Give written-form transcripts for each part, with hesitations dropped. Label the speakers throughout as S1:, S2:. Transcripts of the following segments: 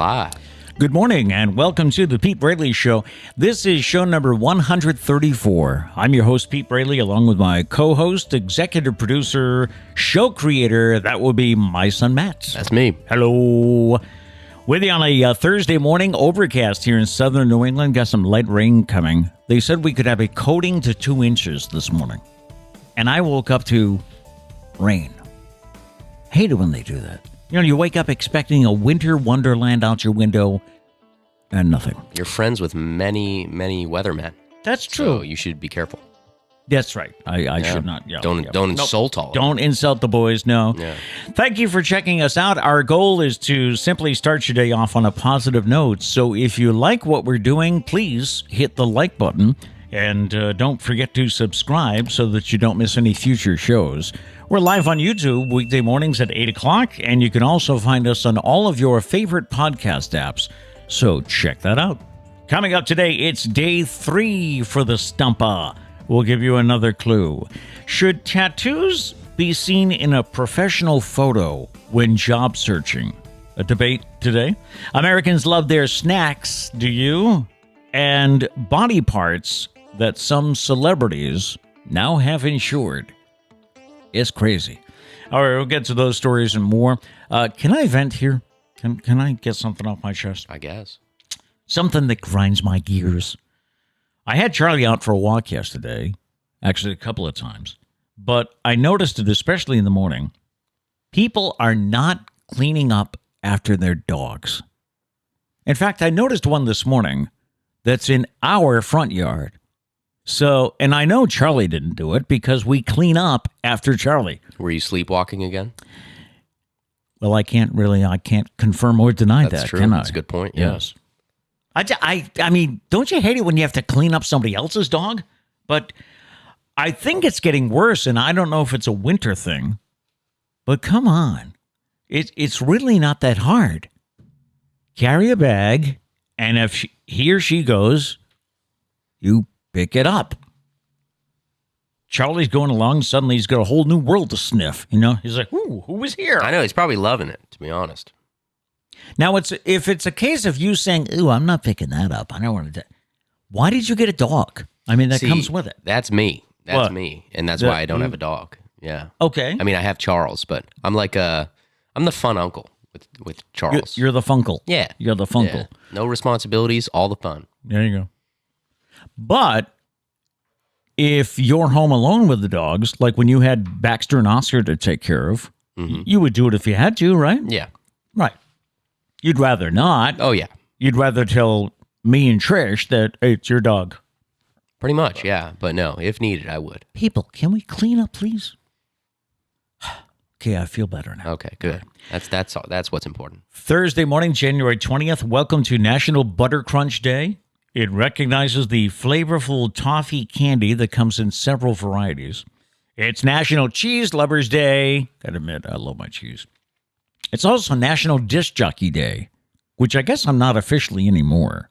S1: Live.
S2: Good morning and welcome to the Pete Braley Show. This is show number 134. I'm your host, Pete Braley, along with my co-host, executive producer, show creator. That will be my son, Matt.
S1: That's me.
S2: Hello. With you on a Thursday morning, overcast here in southern New England. Got some light rain coming. They said we could have a coating to 2 inches this morning. And I woke up to rain. Hate it when they do that. You know, you wake up expecting a winter wonderland out your window and nothing.
S1: You're friends with many, many weathermen.
S2: That's true.
S1: So you should be careful.
S2: That's right. I should not. Yeah,
S1: Don't insult all of them.
S2: Don't insult the boys, no.
S1: Yeah.
S2: Thank you for checking us out. Our goal is to simply start your day off on a positive note. So if you like what we're doing, please hit the like button. And don't forget to subscribe so that you don't miss any future shows. We're live on YouTube weekday mornings at 8 o'clock, and you can also find us on all of your favorite podcast apps. So check that out. Coming up today, it's day 3 for the Stumpah. We'll give you another clue. Should tattoos be seen in a professional photo when job searching? A debate today. Americans love their snacks, do you? And body parts that some celebrities now have insured. It's crazy. All right, we'll get to those stories and more. Can I vent here? Can I get something off my chest?
S1: I guess.
S2: Something that grinds my gears. I had Charlie out for a walk yesterday, actually a couple of times, but I noticed it, especially in the morning. People are not cleaning up after their dogs. In fact, I noticed one this morning that's in our front yard. So, and I know Charlie didn't do it because we clean up after Charlie.
S1: Were you sleepwalking again?
S2: Well, I can't confirm or deny
S1: That's
S2: that,
S1: true.
S2: can I?
S1: That's a good point. Yeah.
S2: Yes. I mean, don't you hate it when you have to clean up somebody else's dog? But I think it's getting worse, and I don't know if it's a winter thing. But come on. It's really not that hard. Carry a bag, and if he or she goes, you pick it up. Charlie's going along. Suddenly he's got a whole new world to sniff. You know, he's like, ooh, who was here?
S1: I know. He's probably loving it, to be honest.
S2: Now, if it's a case of you saying, ooh, I'm not picking that up. I don't want to. Why did you get a dog? I mean, that comes with it.
S1: That's me. That's
S2: what?
S1: me. And that's why I don't have a dog. Yeah.
S2: Okay.
S1: I mean, I have Charles, but I'm like I'm the fun uncle with Charles.
S2: You're the funkle.
S1: Yeah.
S2: You're the funkle.
S1: Yeah. No responsibilities, all the fun.
S2: There you go. But if you're home alone with the dogs, like when you had Baxter and Oscar to take care of, you would do it if you had to, right?
S1: Yeah.
S2: Right. You'd rather not.
S1: Oh, yeah.
S2: You'd rather tell me and Trish that, hey, it's your dog.
S1: Pretty much, yeah. But no, if needed, I would.
S2: People, can we clean up, please? Okay, I feel better now.
S1: Okay, good. That's what's important.
S2: Thursday morning, January 20th. Welcome to National Butter Crunch Day. It recognizes the flavorful toffee candy that comes in several varieties. It's National Cheese Lovers Day. Gotta admit, I love my cheese. It's also National Disc Jockey Day, which I guess I'm not officially anymore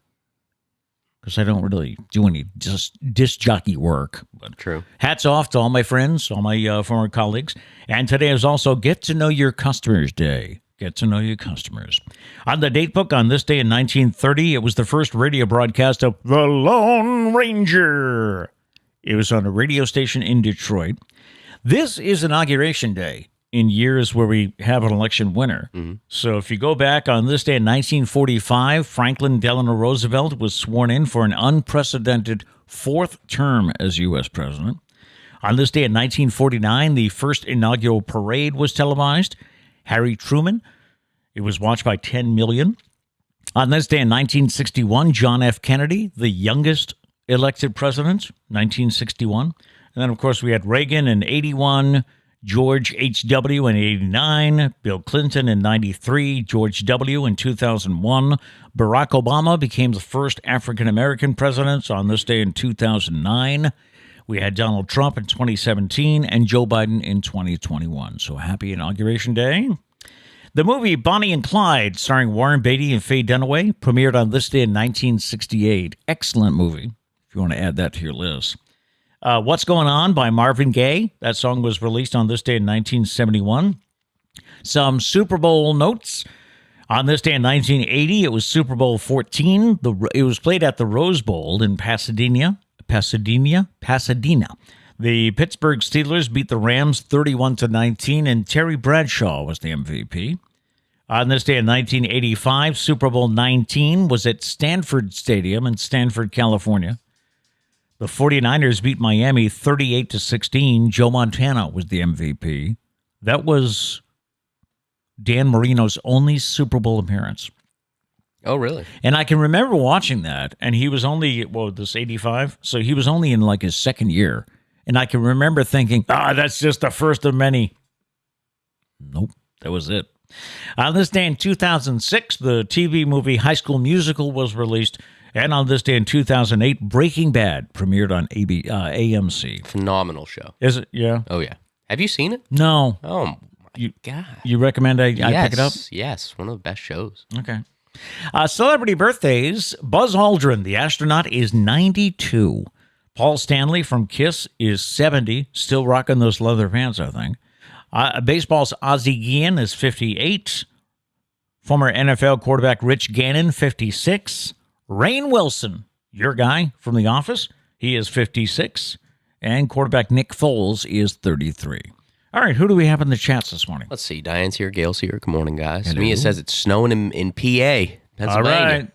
S2: because I don't really do any disc jockey work. But
S1: True.
S2: Hats off to all my friends, all my former colleagues. And today is also Get to Know Your Customers Day. Get to know your customers. On the Datebook, on this day in 1930, it was the first radio broadcast of The Lone Ranger. It was on a radio station in Detroit. This is Inauguration Day in years where we have an election winner. Mm-hmm. So if you go back on this day in 1945, Franklin Delano Roosevelt was sworn in for an unprecedented 4th term as U.S. president. On this day in 1949, the first inaugural parade was televised. Harry Truman. It was watched by 10 million. On this day in 1961, John F. Kennedy, the youngest elected president, 1961. And then, of course, we had Reagan in 81, George H.W. in 89, Bill Clinton in 93, George W. in 2001. Barack Obama became the first African-American president on this day in 2009. We had Donald Trump in 2017 and Joe Biden in 2021. So happy Inauguration Day. The movie Bonnie and Clyde, starring Warren Beatty and Faye Dunaway, premiered on this day in 1968. Excellent movie, if you want to add that to your list. What's Going On by Marvin Gaye. That song was released on this day in 1971. Some Super Bowl notes. On this day in 1980, it was Super Bowl 14. It was played at the Rose Bowl in Pasadena. The Pittsburgh Steelers beat the Rams 31-19, and Terry Bradshaw was the MVP. On this day in 1985, Super Bowl 19 was at Stanford Stadium in Stanford, California. The 49ers beat Miami 38-16. Joe Montana was the MVP. That was Dan Marino's only Super Bowl appearance.
S1: Oh, really?
S2: And I can remember watching that, and he was only, 85? So he was only in like his second year. And I can remember thinking, that's just the first of many. Nope, that was it. On this day in 2006, the TV movie High School Musical was released. And on this day in 2008, Breaking Bad premiered on AMC.
S1: Phenomenal show.
S2: Is it? Yeah.
S1: Oh, yeah. Have you seen it?
S2: No.
S1: Oh, my God.
S2: You recommend I pick it up?
S1: Yes, one of the best shows.
S2: Okay. Celebrity birthdays. Buzz Aldrin, the astronaut, is 92. Paul Stanley from Kiss is 70. Still rocking those leather pants, I think. Baseball's Ozzie Guillen is 58. Former NFL quarterback Rich Gannon, 56. Rainn Wilson, your guy from The Office, he is 56. And quarterback Nick Foles is 33. All right, who do we have in the chats this morning?
S1: Let's see. Diane's here. Gail's here. Good morning, guys.
S2: Hello.
S1: Mia says it's snowing in PA, Pennsylvania.
S2: All right.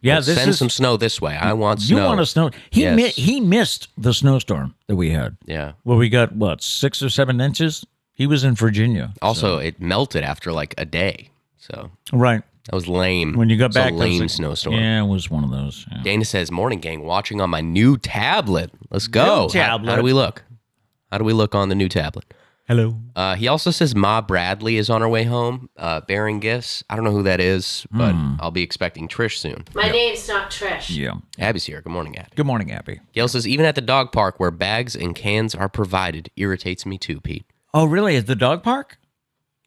S2: Yeah,
S1: Let's send some snow this way. I want
S2: You
S1: snow.
S2: want a snow? He missed the snowstorm that we had.
S1: Yeah.
S2: Well, we got, 6 or 7 inches? He was in Virginia.
S1: Also, it melted after like a day. So
S2: Right.
S1: that was lame.
S2: When you got
S1: It's
S2: back,
S1: a
S2: it was
S1: lame
S2: like-
S1: snowstorm.
S2: Yeah, it was one of those. Yeah.
S1: Dana says, morning gang, watching on my new tablet. Let's go.
S2: New tablet.
S1: How do we look? How do we look on the new tablet?
S2: Hello.
S1: He also says Ma Bradley is on her way home, bearing gifts. I don't know who that is, but I'll be expecting Trish soon.
S3: My name's not Trish.
S2: Yeah.
S1: Abby's here. Good morning, Abby.
S2: Good morning, Abby.
S1: Gail says, even at the dog park where bags and cans are provided irritates me too, Pete.
S2: Oh, really? At the dog park?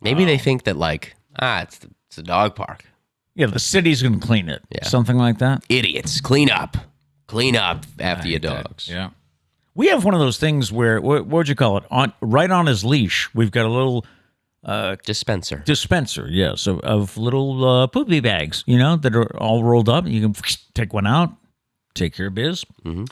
S1: Maybe they think that it's a dog park.
S2: Yeah, the city's going to clean it.
S1: Yeah.
S2: Something like that.
S1: Idiots. Clean up after your dogs.
S2: Yeah. We have one of those things where, what would you call it? Right on his leash, we've got a little
S1: Dispenser.
S2: dispenser, yes, of little poopy bags, that are all rolled up. You can take one out, take your biz.
S1: Mm-hmm.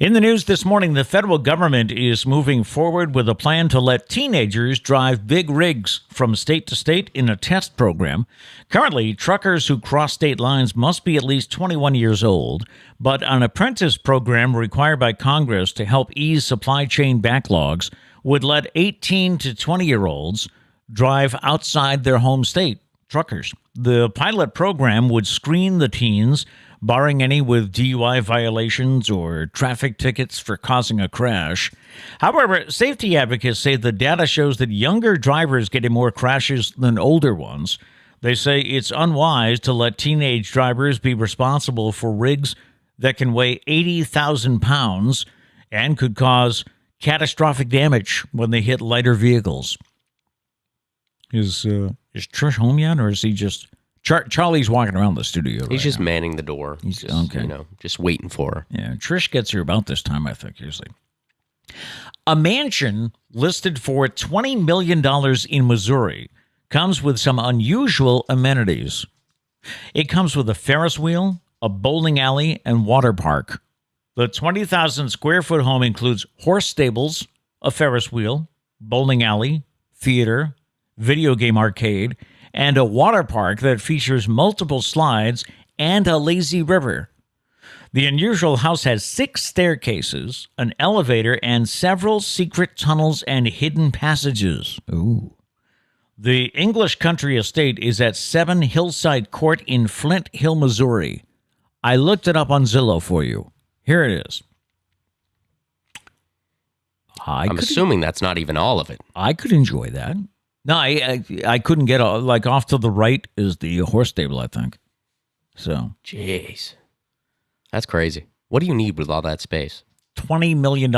S2: In the news this morning, the federal government is moving forward with a plan to let teenagers drive big rigs from state to state in a test program. Currently, truckers who cross state lines must be at least 21 years old, but an apprentice program required by Congress to help ease supply chain backlogs would let 18 to 20-year-olds drive outside their home state. Truckers. The pilot program would screen the teens, barring any with DUI violations or traffic tickets for causing a crash. However, safety advocates say the data shows that younger drivers get in more crashes than older ones. They say it's unwise to let teenage drivers be responsible for rigs that can weigh 80,000 pounds and could cause catastrophic damage when they hit lighter vehicles. Is Trish home yet, or is he just... Charlie's walking around the studio.
S1: He's just manning the door.
S2: He's
S1: just,
S2: okay.
S1: Just waiting for her.
S2: Yeah, Trish gets here about this time, I think, usually. A mansion listed for $20 million in Missouri comes with some unusual amenities. It comes with a Ferris wheel, a bowling alley, and water park. The 20,000 square foot home includes horse stables, a Ferris wheel, bowling alley, theater, video game arcade, and a water park that features multiple slides and a lazy river. The unusual house has 6 staircases, an elevator, and several secret tunnels and hidden passages. Ooh. The English country estate is at 7 Hillside Court in Flint Hill, Missouri. I looked it up on Zillow for you. Here it is.
S1: I'm assuming that's not even all of it.
S2: I could enjoy that. No, I couldn't get off to the right is the horse stable, I think. So,
S1: jeez, that's crazy. What do you need with all that space?
S2: $20 million.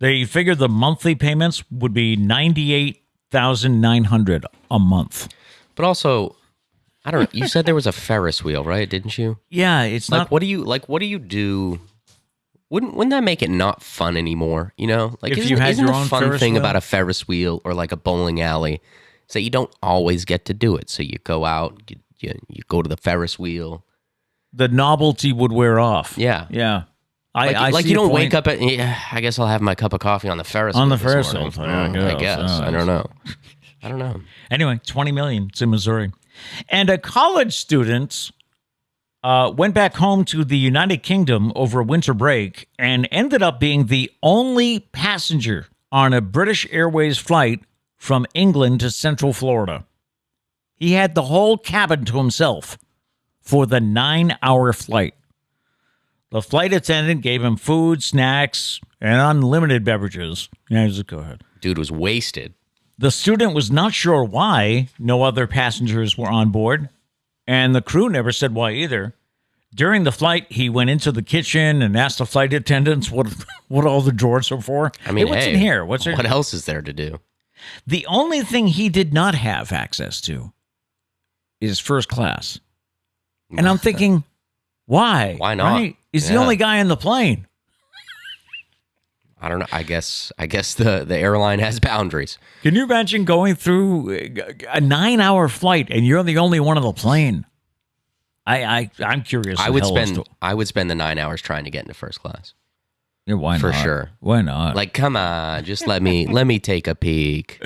S2: They figured the monthly payments would be $98,900 a month.
S1: But also, I don't know. You said there was a Ferris wheel, right? Didn't you?
S2: Yeah, it's
S1: like,
S2: not.
S1: What do you do? Wouldn't that make it not fun anymore? Like,
S2: if
S1: isn't,
S2: you had
S1: isn't
S2: your
S1: the
S2: own
S1: fun
S2: Ferris
S1: thing
S2: wheel?
S1: about a Ferris wheel or like a bowling alley is that you don't always get to do it. So you go out, you go to the Ferris wheel.
S2: The novelty would wear off.
S1: Yeah.
S2: Yeah.
S1: I
S2: see
S1: you
S2: your
S1: don't
S2: point.
S1: wake up at, I guess I'll have my cup of coffee on the Ferris wheel.
S2: On the
S1: this
S2: Ferris
S1: morning.
S2: wheel.
S1: I guess. I don't know. I don't know.
S2: Anyway, 20 million. It's in Missouri. And a college student went back home to the United Kingdom over a winter break and ended up being the only passenger on a British Airways flight from England to Central Florida. He had the whole cabin to himself for the 9-hour flight. The flight attendant gave him food, snacks, and unlimited beverages. Yeah, just go ahead.
S1: Dude was wasted.
S2: The student was not sure why no other passengers were on board, and the crew never said why either. During the flight, he went into the kitchen and asked the flight attendants what all the drawers are for.
S1: I mean,
S2: hey, what's
S1: hey,
S2: in here? What
S1: else is there to do?
S2: The only thing he did not have access to is first class. And I'm thinking, why?
S1: Why not?
S2: Right? He's the only guy in the plane.
S1: I don't know. I guess the airline has boundaries.
S2: Can you imagine going through a 9-hour flight and you're the only one on the plane? I'm curious.
S1: I would spend the 9 hours trying to get into first class.
S2: Yeah, why not?
S1: For sure.
S2: Why not?
S1: Like, come on, just let me take a peek.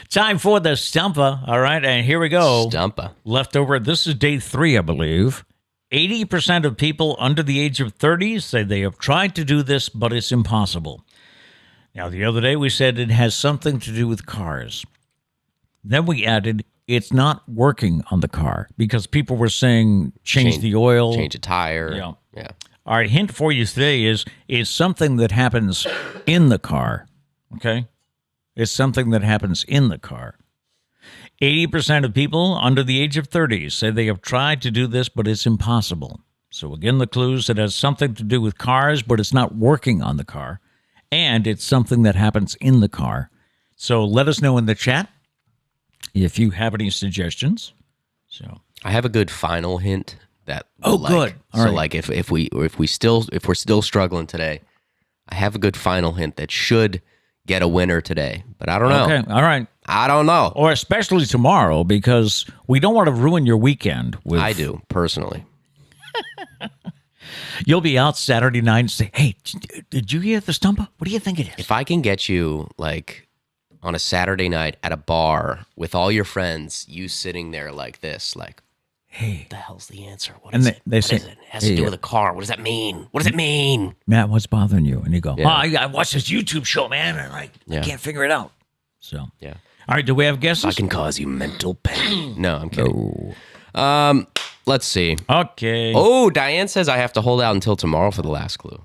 S2: Time for the Stumpah. All right, and here we go.
S1: Stumpah.
S2: Leftover. This is day 3, I believe. 80% of people under the age of 30 say they have tried to do this, but it's impossible. Now, the other day we said it has something to do with cars. Then we added it's not working on the car because people were saying change the oil.
S1: Change a tire.
S2: Yeah. All right, hint for you today is something that happens in the car, okay? It's something that happens in the car. 80% of people under the age of 30 say they have tried to do this, but it's impossible. So again, the clues, it has something to do with cars, but it's not working on the car. And it's something that happens in the car. So let us know in the chat if you have any suggestions. So
S1: I have a good final hint that.
S2: Good. All right.
S1: Like if we're still struggling today, I have a good final hint that should get a winner today, but I don't know.
S2: Okay. All right.
S1: I don't know.
S2: Or especially tomorrow, because we don't want to ruin your weekend.
S1: I do, personally.
S2: You'll be out Saturday night and say, hey, did you hear the Stumpah? What do you think it is?
S1: If I can get you, like, on a Saturday night at a bar with all your friends, you sitting there like this, like, hey, what the hell's the answer? What is it?
S2: They say,
S1: it has to do with a car. What does that mean? What does it mean?
S2: Matt, what's bothering you? And you go,
S1: Yeah.
S2: I watched this YouTube show, man, and I can't figure it out. So,
S1: yeah.
S2: All right, do we have guesses?
S1: I can cause you mental pain. No, I'm kidding. Let's see.
S2: Okay.
S1: Oh, Diane says I have to hold out until tomorrow for the last clue.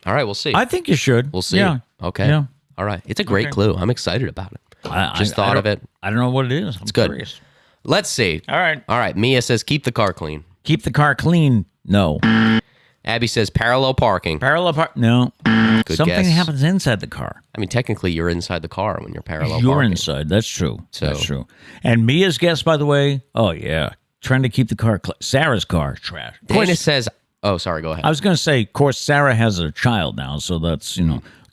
S1: All right, we'll see.
S2: I think you should.
S1: We'll see.
S2: Yeah.
S1: Okay.
S2: Yeah.
S1: All right. It's a great clue. I'm excited about it. Just thought of it.
S2: I don't know what it is. It's
S1: good.
S2: Curious.
S1: Let's see.
S2: All right.
S1: All right. Mia says keep the car clean.
S2: Keep the car clean. No.
S1: Abby says parallel parking.
S2: Parallel park. No.
S1: Good
S2: Something
S1: guess.
S2: happens inside the car.
S1: I mean, technically, you're inside the car when you're parallel
S2: You're
S1: parking.
S2: inside. That's true.
S1: So-
S2: That's true. And Mia's guess, by the way, oh, yeah. Trying to keep the car clean. Sarah's car, trash. Of course,
S1: Dana says, oh, sorry, go ahead.
S2: I was going to say, of course, Sarah has a child now, so that's,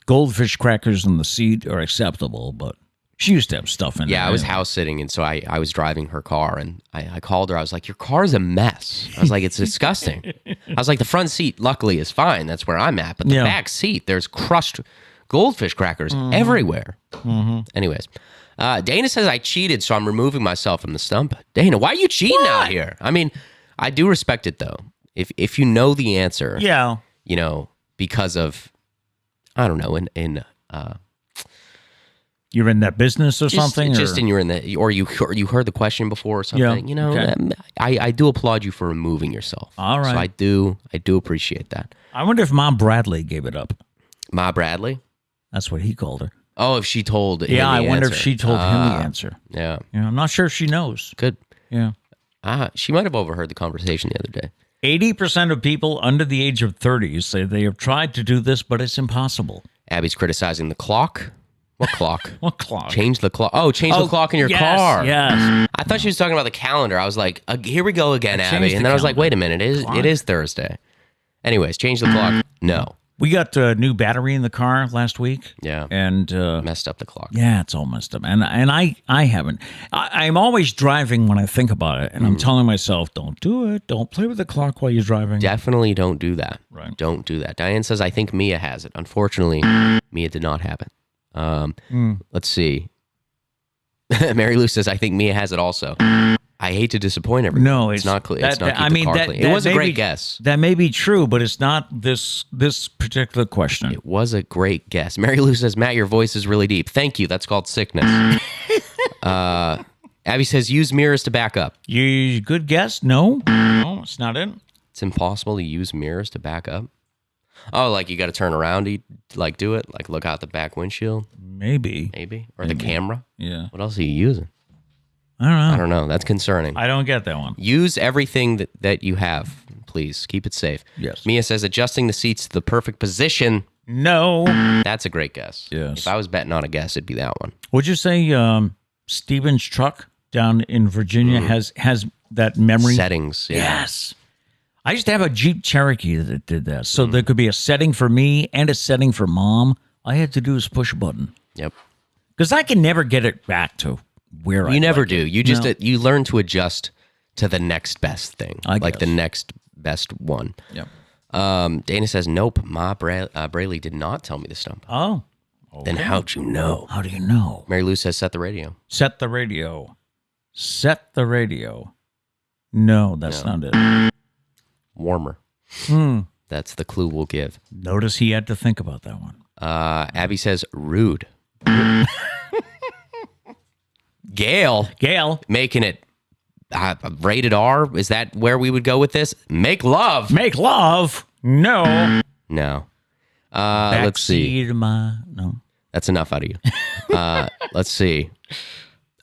S2: goldfish crackers in the seat are acceptable, but she used to have stuff in there.
S1: Yeah, I was house sitting, and so I was driving her car, and I called her. I was like, your car's a mess. I was like, it's disgusting. I was like, the front seat, luckily, is fine. That's where I'm at. But the back seat, there's crushed goldfish crackers everywhere. Mm-hmm. Anyways, Dana says I cheated, so I'm removing myself from the Stumpah. Dana, why are you cheating out here? I mean, I do respect it, though. If you know the answer, because of, I don't know,
S2: you're in that business or something?
S1: Or you heard the question before or something.
S2: Yeah, okay.
S1: I do applaud you for removing yourself.
S2: All right.
S1: So I do appreciate that.
S2: I wonder if Mom Bradley gave it up.
S1: Ma Bradley?
S2: That's what he called her.
S1: Oh, if she told him
S2: Yeah, I
S1: the
S2: wonder
S1: answer.
S2: if she told him the answer.
S1: Yeah.
S2: I'm not sure if she knows.
S1: Good.
S2: Yeah.
S1: She might have overheard the conversation the other day.
S2: 80% of people under the age of 30 say they have tried to do this, but it's impossible.
S1: Abby's criticizing the clock. What clock?
S2: What clock?
S1: Change the clock. Oh, change the clock in your car.
S2: Yes.
S1: I thought she was talking about the calendar. I was like, here we go again, Abby. And then I was like, wait a minute. It is Thursday. Anyways, change the clock. No.
S2: We got a new battery in the car last week.
S1: Yeah.
S2: And
S1: Messed up the clock.
S2: yeah, it's all messed up. And I haven't. I'm always driving when I think about it. And I'm telling myself, don't do it. Don't play with the clock while you're driving.
S1: Definitely don't do that.
S2: Right.
S1: Don't do that. Diane says, I think Mia has it. Unfortunately, Mia did not have it. Let's see. Mary Lou says, I think Mia has it also. I hate to disappoint everyone.
S2: No,
S1: it's not clear. It's not keep
S2: I mean,
S1: the car clean. It was a great guess.
S2: That may be true, but it's not this particular question.
S1: It was a great guess. Mary Lou says, Matt, your voice is really deep. Thank you. That's called sickness. Abby says, use mirrors to back up.
S2: Good guess. No, it's not it.
S1: It's impossible to use mirrors to back up. Oh, like you got to turn around to like do it? Like look out the back windshield?
S2: Maybe.
S1: Or the camera?
S2: Yeah.
S1: What else are you using?
S2: I
S1: I don't know. That's concerning.
S2: I don't get that one.
S1: Use everything that you have, please. Keep it safe.
S2: Yes.
S1: Mia says, adjusting the seats to the perfect position.
S2: No.
S1: That's a great guess.
S2: Yes.
S1: If I was betting on a guess, it'd be that one.
S2: Would you say Steven's truck down in Virginia has that memory?
S1: Settings. Yeah.
S2: Yes. I used to have a Jeep Cherokee that did that. So there could be a setting for me and a setting for Mom. All I had to do is push a button.
S1: Yep.
S2: Because I can never get it back to where
S1: You never
S2: like
S1: do.
S2: it.
S1: You just
S2: No.
S1: you learn to adjust to the next best thing,
S2: I
S1: like the
S2: guess.
S1: next best one.
S2: Yep.
S1: Dana says, nope, Ma Braley did not tell me the stump.
S2: Oh.
S1: Then how'd you know?
S2: How do you know?
S1: Mary Lou says, set the radio.
S2: Set the radio. Set the radio. No, that's not it.
S1: Warmer. That's the clue we'll give.
S2: Notice he had to think about that one.
S1: Abby says, rude. Gail making it rated R. Is that where we would go with this? Make love.
S2: Make love? No.
S1: No. Let's see.
S2: No.
S1: That's enough out of you. Let's see.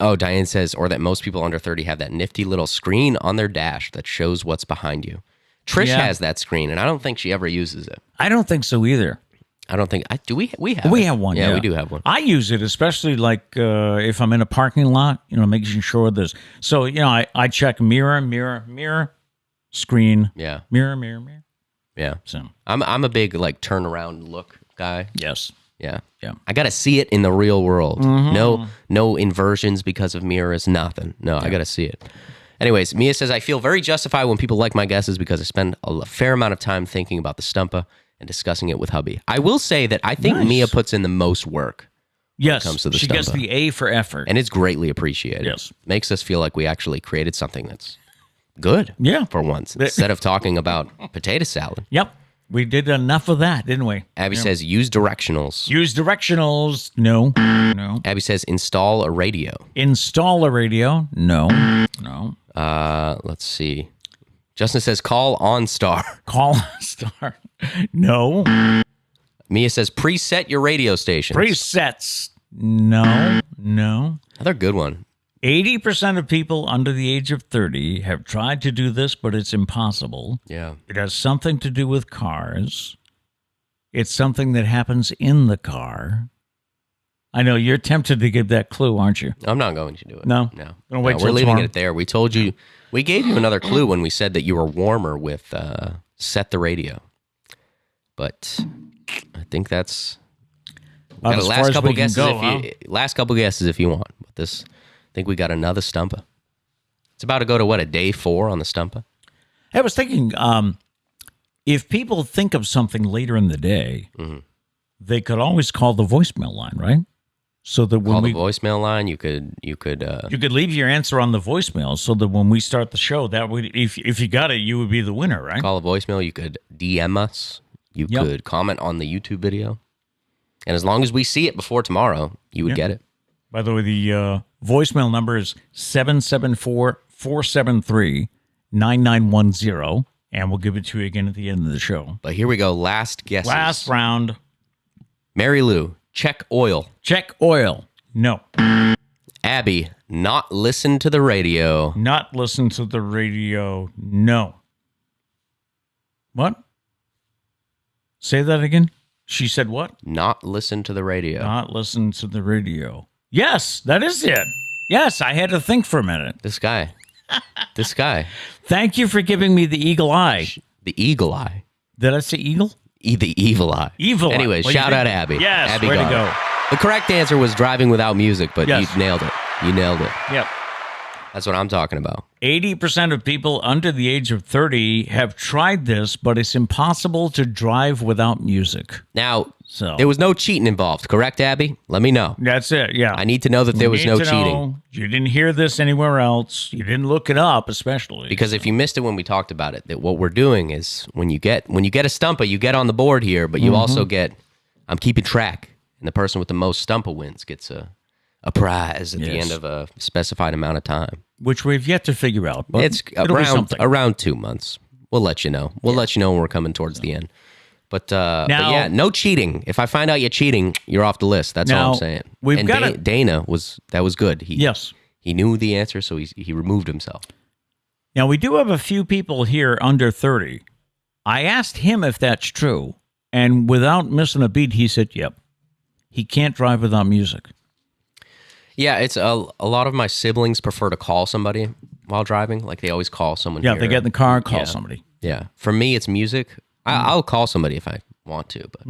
S1: Oh, Diane says, or that most people under 30 have that nifty little screen on their dash that shows what's behind you. Trish has that screen, and I don't think she ever uses it.
S2: I don't think so either.
S1: I don't think. Do we? We have.
S2: We
S1: it.
S2: have one.
S1: Yeah, we do have one.
S2: I use it, especially like if I'm in a parking lot, making sure there's. So, I check mirror, screen.
S1: Yeah.
S2: Mirror.
S1: Yeah.
S2: So,
S1: I'm a big like turn around look guy.
S2: yes.
S1: Yeah.
S2: Yeah.
S1: I got to see it in the real world. No inversions because of mirrors, nothing. No, I got to see it. Anyways, Mia says, I feel very justified when people like my guesses because I spend a fair amount of time thinking about the Stumpah and discussing it with hubby. I will say that I think Mia puts in the most work.
S2: Yes.
S1: Comes to the
S2: she gets
S1: Stumpah.
S2: the A for effort.
S1: And it's greatly appreciated.
S2: Yes.
S1: Makes us feel like we actually created something that's good
S2: Yeah.
S1: for once instead of talking about potato salad.
S2: Yep. We did enough of that, didn't we?
S1: Abby says, use directionals.
S2: Use directionals. No.
S1: Abby says, install a radio.
S2: Install a radio. No.
S1: Let's see. Justin says, call OnStar.
S2: Call a star. No.
S1: Mia says, preset your radio station.
S2: Presets. No.
S1: Another good one.
S2: 80% of people under the age of 30 have tried to do this, but it's impossible.
S1: Yeah.
S2: It has something to do with cars. It's something that happens in the car. I know you're tempted to give that clue, aren't you?
S1: I'm not going to do it.
S2: No?
S1: No.
S2: Gonna wait till
S1: we're leaving
S2: tomorrow?
S1: it there. We told you, we gave you another clue when we said that you were warmer with set the radio. But I think that's
S2: About
S1: got
S2: as
S1: a
S2: far
S1: last
S2: as
S1: couple
S2: we can
S1: guesses
S2: go, huh?
S1: last couple guesses if you want. But this, I think we got another Stumpah. It's about to go to what, a day 4 on the Stumpah?
S2: I was thinking, if people think of something later in the day, they could always call the voicemail line, right? So that when
S1: Call the voicemail line. You could
S2: you could leave your answer on the voicemail, so that when we start the show, that would if you got it, you would be the winner, right?
S1: call a voicemail. You could DM us. You could comment on the YouTube video. And as long as we see it before tomorrow, you would get it.
S2: By the way, the voicemail number is 774-473-9910, and we'll give it to you again at the end of the show.
S1: But here we go. Last guesses.
S2: Last round.
S1: Mary Lou, check oil.
S2: Check oil. No.
S1: Abby, not listen to the radio.
S2: Not listen to the radio. No. What? Say that again. She said what?
S1: Not listen to the radio.
S2: Not listen to the radio. Yes, that is it. Yes, I had to think for a minute.
S1: This guy. This guy.
S2: Thank you for giving me the eagle eye.
S1: The eagle eye.
S2: Did I say eagle?
S1: The evil eye.
S2: Evil eye.
S1: Anyway,
S2: What do you
S1: shout out
S2: think?
S1: Abby.
S2: Yes,
S1: Abby
S2: way to
S1: Gar.
S2: go.
S1: The correct answer was driving without music, but
S2: Yes.
S1: you nailed it. You nailed it.
S2: Yep.
S1: That's what I'm talking about.
S2: 80% of people under the age of 30 have tried this, but it's impossible to drive without music.
S1: Now,
S2: So
S1: there was no cheating involved, correct, Abby? Let me know.
S2: that's it. Yeah.
S1: I need to know that there was no cheating.
S2: You didn't hear this anywhere else. You didn't look it up, especially.
S1: Because if you missed it when we talked about it, that what we're doing is when you get a Stumpah, you get on the board here, but you also get, I'm keeping track, and the person with the most Stumpah wins gets a prize at the end of a specified amount of time.
S2: Which we've yet to figure out. But
S1: It's
S2: it'll be something.
S1: around 2 months. We'll let you know. We'll let you know when we're coming towards the end. But yeah, no cheating. If I find out you're cheating, you're off the list. That's all I'm saying.
S2: We've got
S1: Dana was good.
S2: Yes.
S1: He knew the answer, so he removed himself.
S2: Now, we do have a few people here under 30. I asked him if that's true, and without missing a beat, he said, yep. He can't drive without music.
S1: Yeah, it's a lot of my siblings prefer to call somebody while driving. Like they always call someone.
S2: Yeah,
S1: here.
S2: they get in the car, call somebody.
S1: Yeah. For me, it's music. I'll call somebody if I want to, but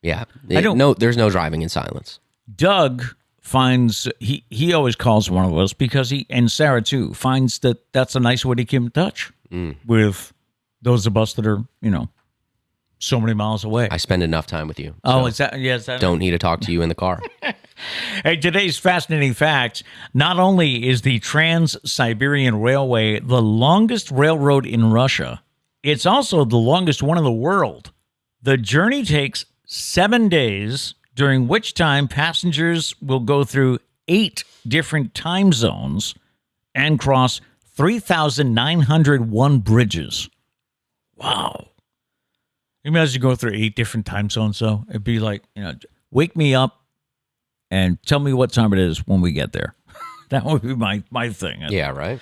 S1: yeah, there's no driving in silence.
S2: Doug finds, he always calls one of us because and Sarah too, finds that that's a nice way to keep in touch with those of us that are, so many miles away.
S1: I spend enough time with you.
S2: Oh,
S1: so
S2: is that? Yes.
S1: don't need to talk to you in the car.
S2: Hey, today's fascinating fact, not only is the Trans-Siberian Railway the longest railroad in Russia, it's also the longest one in the world. The journey takes 7 days, during which time passengers will go through 8 different time zones and cross 3,901 bridges. Wow. Imagine you go through 8 different time zones, though. It'd be like, wake me up and tell me what time it is when we get there. That would be my thing.
S1: Yeah, right.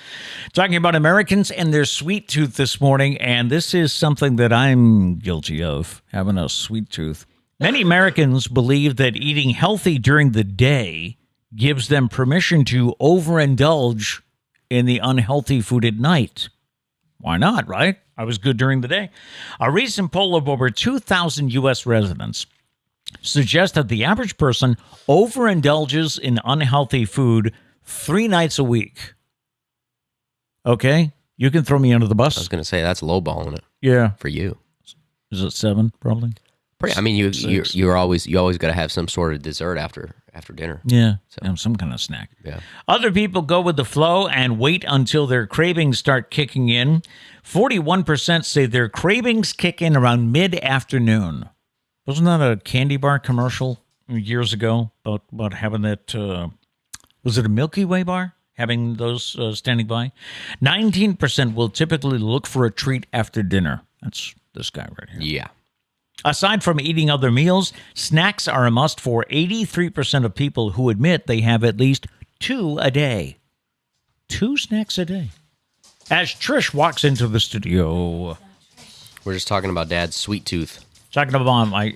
S2: Talking about Americans and their sweet tooth this morning, and this is something that I'm guilty of, having a sweet tooth. Many Americans believe that eating healthy during the day gives them permission to overindulge in the unhealthy food at night. Why not, right? I was good during the day. A recent poll of over 2,000 U.S. residents suggests that the average person overindulges in unhealthy food 3 nights a week. Okay? You can throw me under the bus.
S1: I was going to say, that's lowballing it.
S2: Yeah.
S1: For you.
S2: Is it 7, probably?
S1: I mean, you always got to have some sort of dessert after dinner.
S2: Yeah, some kind of snack.
S1: Yeah.
S2: Other people go with the flow and wait until their cravings start kicking in. 41% say their cravings kick in around mid-afternoon. Wasn't that a candy bar commercial years ago about having that? Was it a Milky Way bar? Having those standing by? 19% will typically look for a treat after dinner. That's this guy right here.
S1: Yeah.
S2: Aside from eating other meals, snacks are a must for 83% of people who admit they have at least 2 a day. 2 snacks a day. As Trish walks into the studio.
S1: We're just talking about Dad's sweet tooth.
S2: Talking about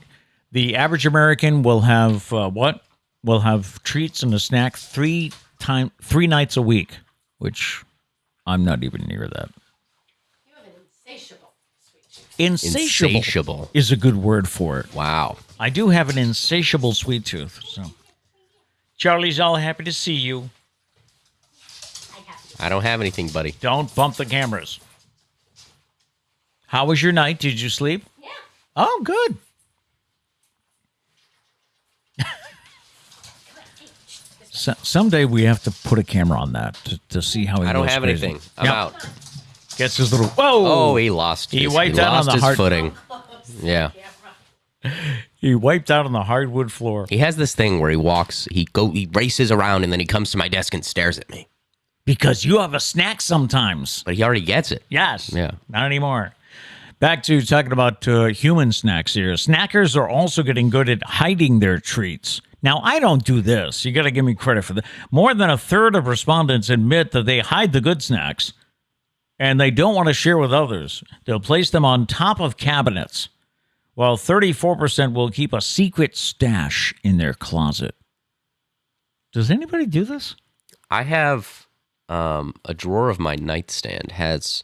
S2: the average American will have what? Will have treats and a snack 3 nights a week, which I'm not even near that.
S3: You have an insatiable sweet tooth.
S2: Insatiable is a good word for it.
S1: Wow.
S2: I do have an insatiable sweet tooth. So, Charlie's all happy to see you.
S1: I don't have anything, buddy.
S2: Don't bump the cameras. How was your night? Did you sleep?
S3: Yeah.
S2: Oh, good. Someday we have to put a camera on that to see how he
S1: I don't
S2: goes
S1: have
S2: crazy.
S1: anything. I'm out.
S2: Gets his little... Whoa!
S1: Oh, he lost.
S2: He wiped out on the
S1: his
S2: hard
S1: footing. Yeah.
S2: He wiped out on the hardwood floor.
S1: He has this thing where he walks, he races around, and then he comes to my desk and stares at me.
S2: Because you have a snack sometimes.
S1: But he already gets it.
S2: Yes.
S1: Yeah.
S2: Not anymore. Back to talking about human snacks here. Snackers are also getting good at hiding their treats. Now, I don't do this. You got to give me credit for that. More than a third of respondents admit that they hide the good snacks and they don't want to share with others. They'll place them on top of cabinets, while 34% will keep a secret stash in their closet. Does anybody do this?
S1: I have a drawer of my nightstand has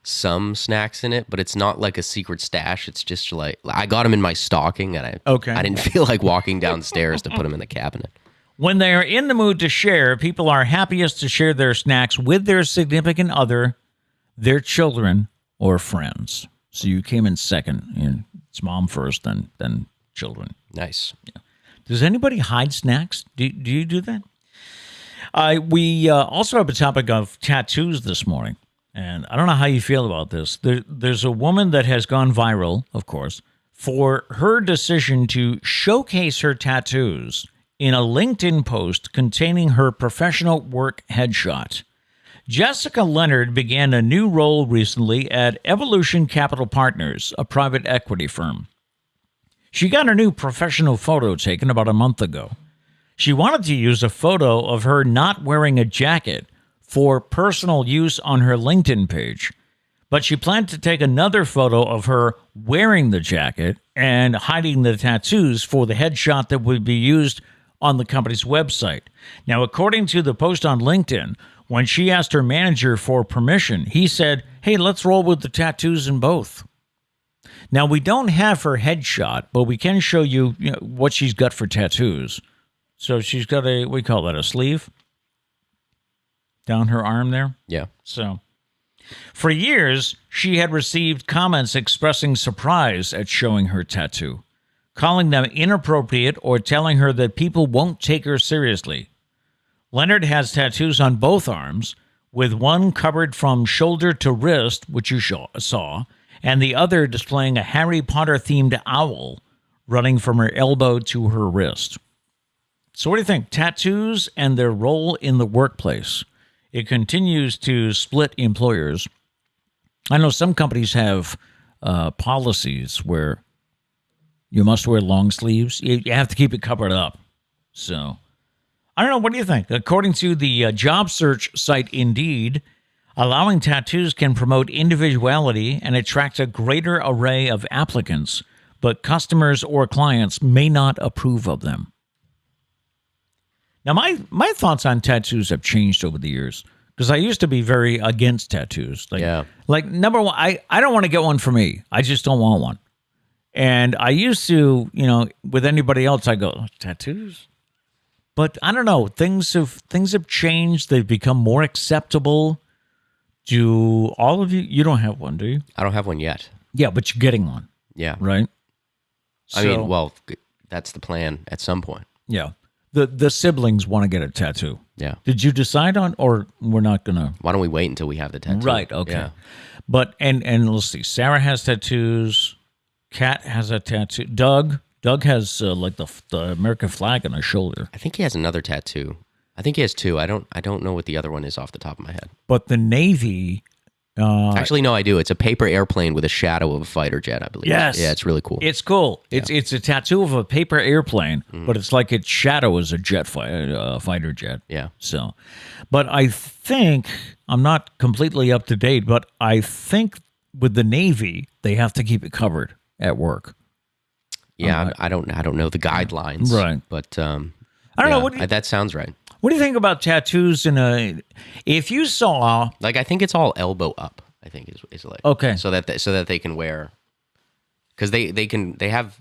S1: some snacks in it, but it's not like a secret stash. It's just like I got them in my stocking, and I didn't feel like walking downstairs to put them in the cabinet.
S2: When they are in the mood to share, people are happiest to share their snacks with their significant other, their children, or friends. So you came in second. It's mom first, then children.
S1: Nice.
S2: Yeah. Does anybody hide snacks? Do you do that? We also have a topic of tattoos this morning, and I don't know how you feel about this. There's a woman that has gone viral, of course, for her decision to showcase her tattoos in a LinkedIn post containing her professional work headshot. Jessica Leonard began a new role recently at Evolution Capital Partners, a private equity firm. She got a new professional photo taken about a month ago. She wanted to use a photo of her not wearing a jacket for personal use on her LinkedIn page, but she planned to take another photo of her wearing the jacket and hiding the tattoos for the headshot that would be used on the company's website. Now, according to the post on LinkedIn, when she asked her manager for permission, he said, "Hey, let's roll with the tattoos in both." Now, we don't have her headshot, but we can show you, what she's got for tattoos. So she's got we call that a sleeve down her arm there.
S1: Yeah.
S2: So for years, she had received comments expressing surprise at showing her tattoo, calling them inappropriate or telling her that people won't take her seriously. Leonard has tattoos on both arms, with one covered from shoulder to wrist, which you saw, and the other displaying a Harry Potter-themed owl running from her elbow to her wrist. So what do you think? Tattoos and their role in the workplace. It continues to split employers. I know some companies have policies where you must wear long sleeves. You have to keep it covered up. So I don't know. What do you think? According to the job search site Indeed, allowing tattoos can promote individuality and attract a greater array of applicants, but customers or clients may not approve of them. Now, my thoughts on tattoos have changed over the years, because I used to be very against tattoos. Like number one, I don't want to get one for me. I just don't want one. And I used to, with anybody else, I go, tattoos? But I don't know. Things have changed. They've become more acceptable. Do all of you? You don't have one, do you?
S1: I don't have one yet.
S2: Yeah, but you're getting one.
S1: Yeah.
S2: Right?
S1: I mean, well, that's the plan at some point.
S2: Yeah. The siblings want to get a tattoo.
S1: Yeah.
S2: Did you decide on, or we're not going to?
S1: Why don't we wait until we have the tattoo?
S2: Right, okay.
S1: Yeah.
S2: But, and let's see. Sarah has tattoos. Kat has a tattoo. Doug has like the American flag on his shoulder.
S1: I think he has another tattoo. I think he has two. I don't know what the other one is off the top of my head.
S2: But the Navy...
S1: Actually, no, I do. It's a paper airplane with a shadow of a fighter jet, I believe.
S2: Yes.
S1: Yeah, it's really cool.
S2: It's cool. It's a tattoo of a paper airplane, but it's like its shadow is a fighter jet.
S1: Yeah.
S2: So, but I think, I'm not completely up to date, but I think with the Navy, they have to keep it covered at work.
S1: Yeah, I don't know the guidelines.
S2: Right.
S1: But
S2: I don't know.
S1: that sounds right.
S2: What do you think about tattoos if you saw,
S1: like, I think it's all elbow up, I think is like,
S2: okay,
S1: so that they can wear, because they have,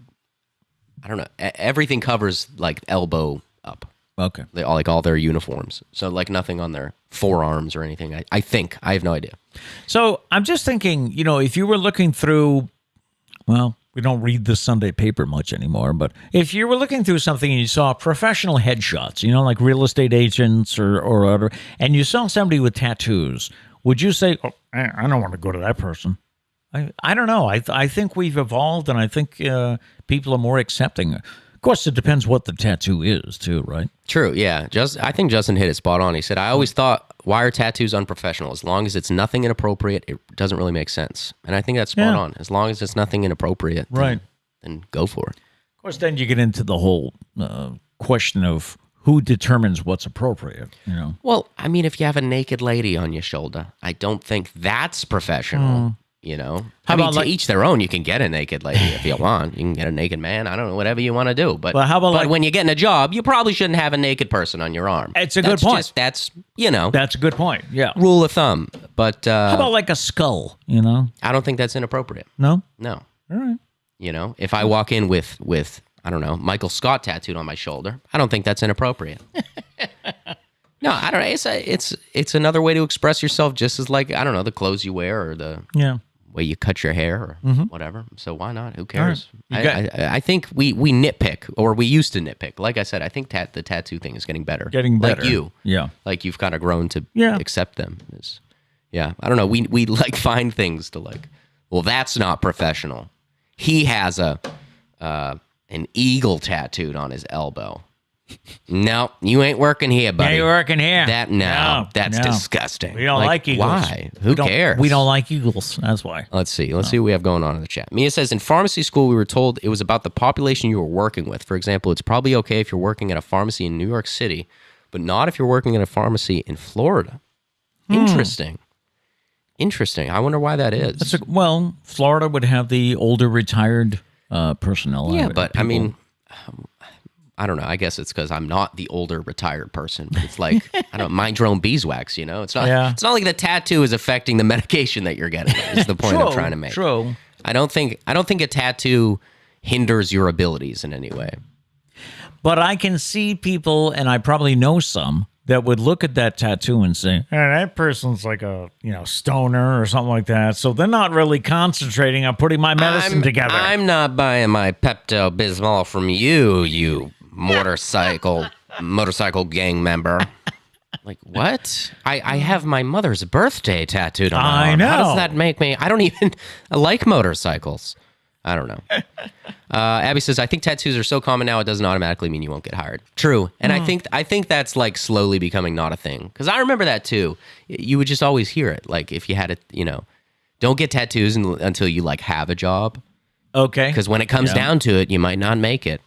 S1: I don't know, everything covers like elbow up.
S2: Okay.
S1: They all their uniforms. So like nothing on their forearms or anything. I think. I have no idea.
S2: So I'm just thinking, if you were looking through, well, we don't read the Sunday paper much anymore, but if you were looking through something and you saw professional headshots, like real estate agents or other, and you saw somebody with tattoos, would you say, "Oh, I don't want to go to that person"? I don't know. I think we've evolved, and I think people are more accepting. Of course, it depends what the tattoo is, too, right?
S1: True, yeah. I think Justin hit it spot on. He said, I always thought, why are tattoos unprofessional? As long as it's nothing inappropriate, it doesn't really make sense. And I think that's spot on. As long as it's nothing inappropriate, then go for it.
S2: Of course, then you get into the whole question of who determines what's appropriate, Well,
S1: I mean, if you have a naked lady on your shoulder, I don't think that's professional. You know,
S2: How about
S1: to each their own. You can get a naked lady if you want. You can get a naked man. I don't know, whatever you want to do. But
S2: how about
S1: when you're getting a job, you probably shouldn't have a naked person on your arm.
S2: It's a good point.
S1: That's
S2: a good point. Yeah.
S1: Rule of thumb. But
S2: how about like a skull? You know,
S1: I don't think that's inappropriate.
S2: No.
S1: No.
S2: All right.
S1: You know, if I walk in with I don't know, Michael Scott tattooed on my shoulder, I don't think that's inappropriate. No, I don't know. It's another way to express yourself, just as like, I don't know, the clothes you wear or the way you cut your hair or whatever. So why not? Who cares? Right. I think we nitpick, or we used to nitpick. Like I said, I think the tattoo thing is getting better. Like you.
S2: Yeah.
S1: Like you've kind of grown to accept them. I don't know. We like find things to like, well, that's not professional. He has an eagle tattooed on his elbow. No, you ain't working here, buddy.
S2: You ain't working here.
S1: That's disgusting.
S2: We don't like eagles.
S1: Why? Who cares?
S2: We don't like eagles. That's why.
S1: Let's see what we have going on in the chat. Mia says, in pharmacy school, we were told it was about the population you were working with. For example, it's probably okay if you're working at a pharmacy in New York City, but not if you're working at a pharmacy in Florida. Interesting. I wonder why that is.
S2: Florida would have the older retired personnel.
S1: Yeah, but people. I mean, I don't know. I guess it's because I'm not the older retired person. It's like, I don't mind your own beeswax, you know? It's not It's not like the tattoo is affecting the medication that you're getting. Is the point I'm trying to make.
S2: True.
S1: I don't think a tattoo hinders your abilities in any way.
S2: But I can see people, and I probably know some, that would look at that tattoo and say, hey, that person's like a stoner or something like that. So they're not really concentrating on putting my medicine together.
S1: I'm not buying my Pepto-Bismol from you motorcycle gang member. Like, what? I have my mother's birthday tattooed on my arm.
S2: I know.
S1: How does that make me? I don't even like motorcycles. I don't know. Abby says, I think tattoos are so common now, it doesn't automatically mean you won't get hired. True. And I think that's like slowly becoming not a thing. Because I remember that too. You would just always hear it. Like if you had it, don't get tattoos until you like have a job. Okay. Because when it comes down to it, you might not make it.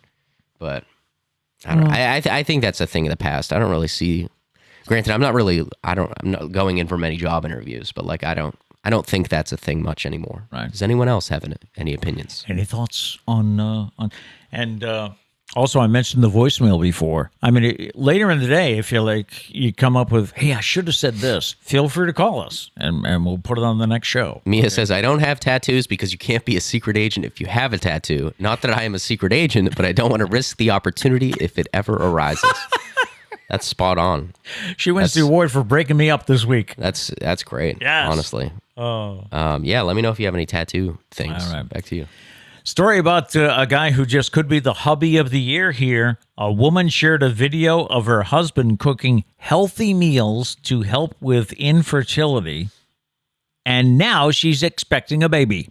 S1: But I don't know. I think that's a thing of the past. I don't really see. Granted, I'm not going in for many job interviews, but like I don't think that's a thing much anymore. Right. Does anyone else have any opinions?
S2: Any thoughts on also, I mentioned the voicemail before. I mean, later in the day, if you come up with, hey, I should have said this, feel free to call us, and we'll put it on the next show.
S1: Mia says, I don't have tattoos because you can't be a secret agent if you have a tattoo. Not that I am a secret agent, but I don't want to risk the opportunity if it ever arises. That's spot on.
S2: She wins the award for breaking me up this week.
S1: That's great,
S2: yes.
S1: Honestly. Oh. Let me know if you have any tattoo things.
S2: All right.
S1: Back to you.
S2: Story about a guy who just could be the hubby of the year here. A woman shared a video of her husband cooking healthy meals to help with infertility, and now she's expecting a baby.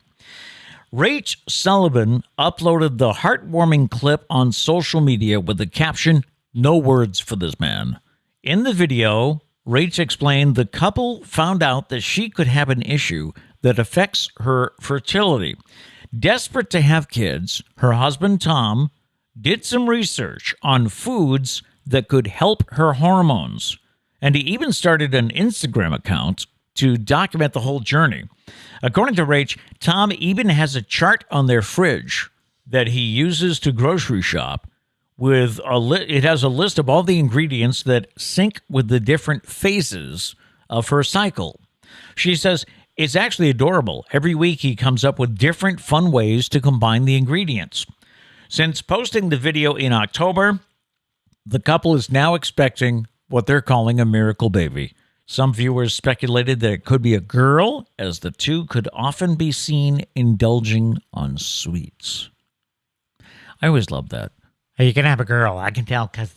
S2: Rach Sullivan uploaded the heartwarming clip on social media with the caption, "No words for this man." In the video, Rach explained the couple found out that she could have an issue that affects her fertility. Desperate to have kids, her husband, Tom, did some research on foods that could help her hormones. And he even started an Instagram account to document the whole journey. According to Rach, Tom even has a chart on their fridge that he uses to grocery shop. It has a list of all the ingredients that sync with the different phases of her cycle. She says it's actually adorable. Every week he comes up with different fun ways to combine the ingredients. Since posting the video in October, the couple is now expecting what they're calling a miracle baby. Some viewers speculated that it could be a girl, as the two could often be seen indulging on sweets. I always love that. Hey, you're going to have a girl. I can tell because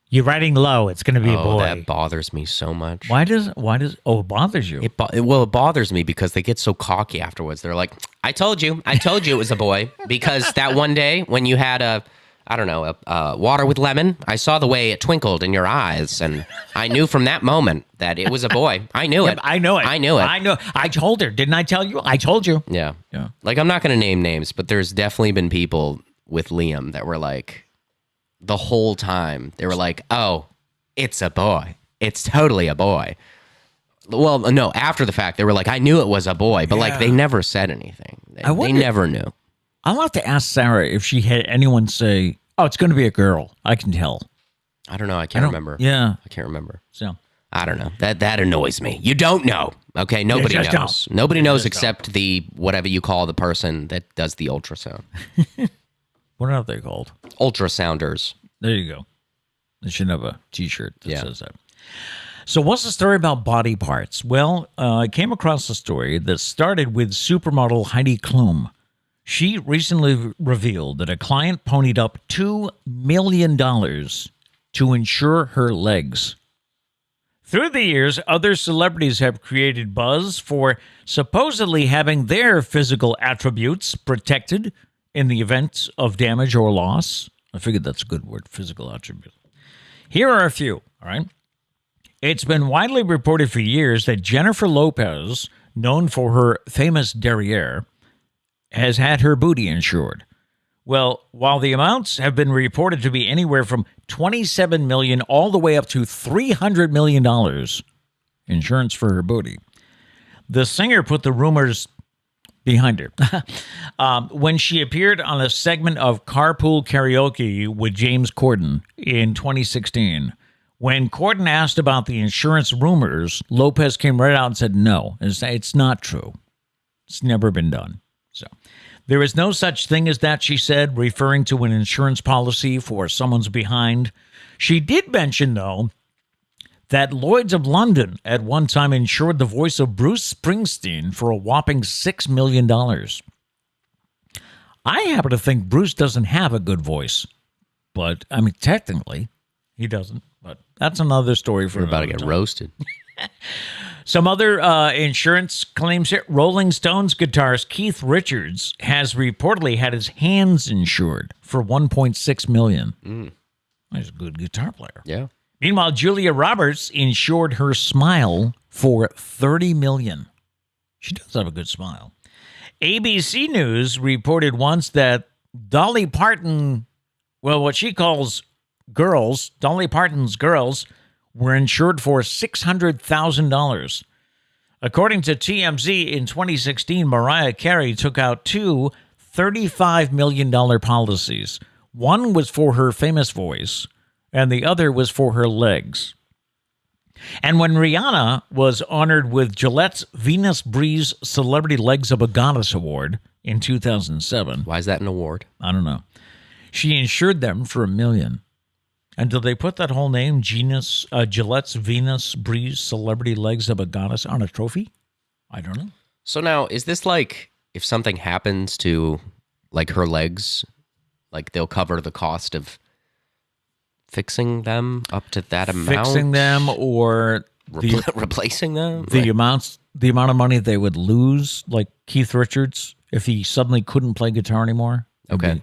S2: you're writing low. It's going to be a boy.
S1: That bothers me so much.
S2: Why does it bothers you?
S1: It bothers me because they get so cocky afterwards. They're like, I told you it was a boy. Because that one day when you had a water with lemon, I saw the way it twinkled in your eyes. And I knew from that moment that it was a boy. I knew it.
S2: I know it. I told her. Didn't I tell you? I told you.
S1: Yeah. Like, I'm not going to name names, but there's definitely been people with Liam that were like, the whole time they were like, oh, it's a boy, it's totally a boy. Well, no, after the fact, they were like, I knew it was a boy, but like they never said anything. They never knew.
S2: I'll have to ask Sarah if she had anyone say, oh, it's going to be a girl. I can tell.
S1: I don't know. I can't remember.
S2: Yeah.
S1: I can't remember.
S2: So
S1: I don't know. That annoys me. You don't know. Okay, nobody knows.
S2: Don't.
S1: Nobody knows except the whatever you call the person that does the ultrasound.
S2: What are they called?
S1: Ultrasounders.
S2: There you go. They should have a T-shirt that says that. So what's the story about body parts? Well, I came across a story that started with supermodel Heidi Klum. She recently revealed that a client ponied up $2 million to insure her legs. Through the years, other celebrities have created buzz for supposedly having their physical attributes protected in the event of damage or loss. I figured that's a good word, physical attribute. Here are a few, all right? It's been widely reported for years that Jennifer Lopez, known for her famous derriere, has had her booty insured. Well, while the amounts have been reported to be anywhere from $27 million all the way up to $300 million insurance for her booty, the singer put the rumors behind her when she appeared on a segment of Carpool Karaoke with James Corden in 2016. When Corden asked about the insurance rumors, Lopez came right out and said, no, it's not true. It's never been done. So there is no such thing as that, she said, referring to an insurance policy for someone's behind. She did mention, though, that Lloyd's of London at one time insured the voice of Bruce Springsteen for a whopping $6 million. I happen to think Bruce doesn't have a good voice, but, I mean, technically, he doesn't. But that's another story for
S1: We're about to
S2: another
S1: get
S2: time.
S1: roasted.
S2: Some other insurance claims here. Rolling Stones guitarist Keith Richards has reportedly had his hands insured for $1.6 million. He's a good guitar player.
S1: Yeah.
S2: Meanwhile, Julia Roberts insured her smile for $30 million. She does have a good smile. ABC News reported once that Dolly Parton, well, what she calls girls, Dolly Parton's girls, were insured for $600,000. According to TMZ, in 2016, Mariah Carey took out two $35 million policies. One was for her famous voice, and the other was for her legs. And when Rihanna was honored with Gillette's Venus Breeze Celebrity Legs of a Goddess Award in 2007,
S1: Why is that an award?
S2: I don't know, she insured them for $1 million. And did they put that whole name, Gillette's Venus Breeze Celebrity Legs of a Goddess, on a trophy? I don't know.
S1: So now, is this like if something happens to like her legs, like they'll cover the cost of fixing them up to that amount?
S2: Fixing them or
S1: replacing them?
S2: the amount of money they would lose, like Keith Richards, if he suddenly couldn't play guitar anymore.
S1: Okay.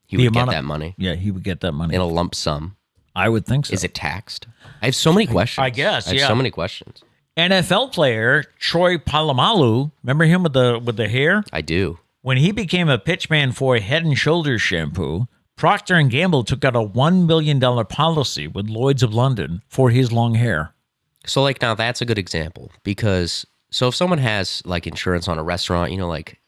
S1: He
S2: the
S1: would get
S2: amount of-
S1: that money
S2: Yeah, he would get that money.
S1: in a lump sum.
S2: I would think so.
S1: Is it taxed? I have so many questions.
S2: I guess,
S1: I have
S2: yeah.
S1: so many questions.
S2: NFL player Troy Polamalu, remember him with the hair?
S1: I do.
S2: When he became a pitchman for Head and Shoulders shampoo, Procter & Gamble took out a $1 million policy with Lloyd's of London for his long hair.
S1: So like now that's a good example because so if someone has like insurance on a restaurant, you know, like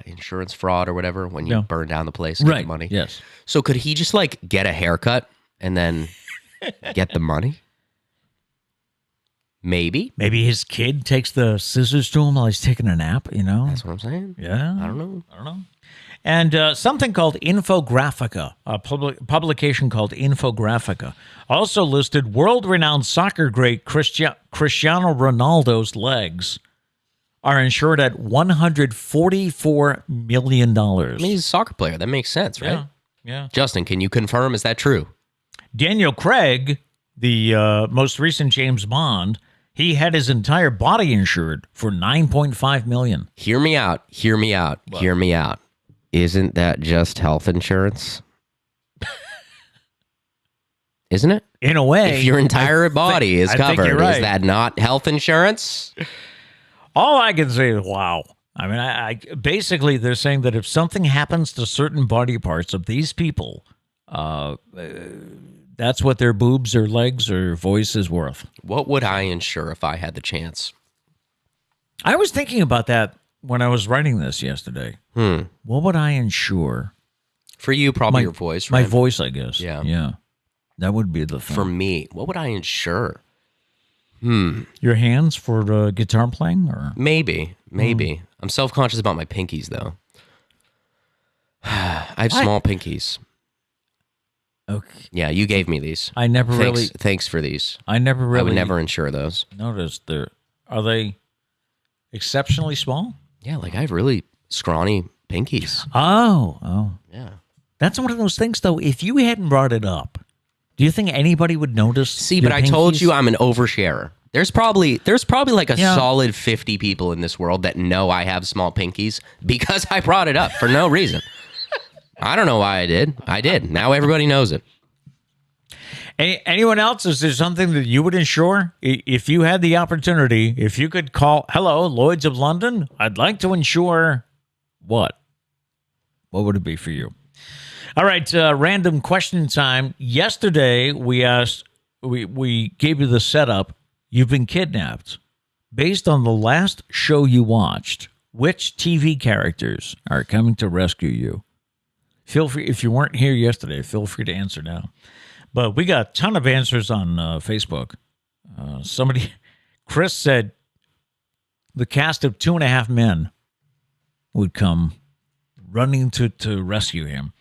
S1: insurance fraud or whatever, when you burn down the place and get the money.
S2: Yes.
S1: So could he just like get a haircut and then get the money? Maybe.
S2: Maybe his kid takes the scissors to him while he's taking a nap, you know?
S1: That's what I'm saying.
S2: Yeah.
S1: I don't know.
S2: And something called Infographica, a publication called Infographica, also listed world-renowned soccer great Cristiano Ronaldo's legs are insured at $144 million.
S1: I mean, he's a soccer player. That makes sense, right?
S2: Yeah.
S1: Justin, can you confirm? Is that true?
S2: Daniel Craig, the most recent James Bond, he had his entire body insured for $9.5 million.
S1: Hear me out. Hear me out. Hear me out. Isn't that just health insurance? Isn't it?
S2: In a way.
S1: If your entire body is
S2: I think
S1: covered,
S2: you're right.
S1: is that not health insurance?
S2: All I can say is, wow. I mean, I basically, they're saying that if something happens to certain body parts of these people, that's what their boobs or legs or voice is worth.
S1: What would I insure if I had the chance?
S2: I was thinking about that when I was writing this yesterday. What would I insure?
S1: For you, probably your voice, right?
S2: My voice, I guess.
S1: Yeah.
S2: Yeah. That would be the thing.
S1: For me, what would I insure?
S2: Your hands for guitar playing? Or
S1: Maybe. I'm self-conscious about my pinkies, though. I have small pinkies.
S2: Okay.
S1: Yeah, you gave me these.
S2: I never really...
S1: Thanks for these.
S2: I never really...
S1: I would never insure those.
S2: Noticed they're... Are they exceptionally small?
S1: Yeah, like I have really scrawny pinkies.
S2: Oh.
S1: Yeah.
S2: That's one of those things, though. If you hadn't brought it up, do you think anybody would notice?
S1: See, but I told you I'm an oversharer. There's probably like a solid 50 people in this world that know I have small pinkies because I brought it up for no reason. I don't know why I did. I did. Now everybody knows it.
S2: Anyone else? Is there something that you would insure? If you had the opportunity, if you could call, hello, Lloyd's of London, I'd like to insure what? What would it be for you? All right, random question time. Yesterday, we asked, we gave you the setup. You've been kidnapped. Based on the last show you watched, which TV characters are coming to rescue you? Feel free, if you weren't here yesterday, feel free to answer now. But we got a ton of answers on Facebook. Chris said the cast of 2.5 Men would come running to rescue him.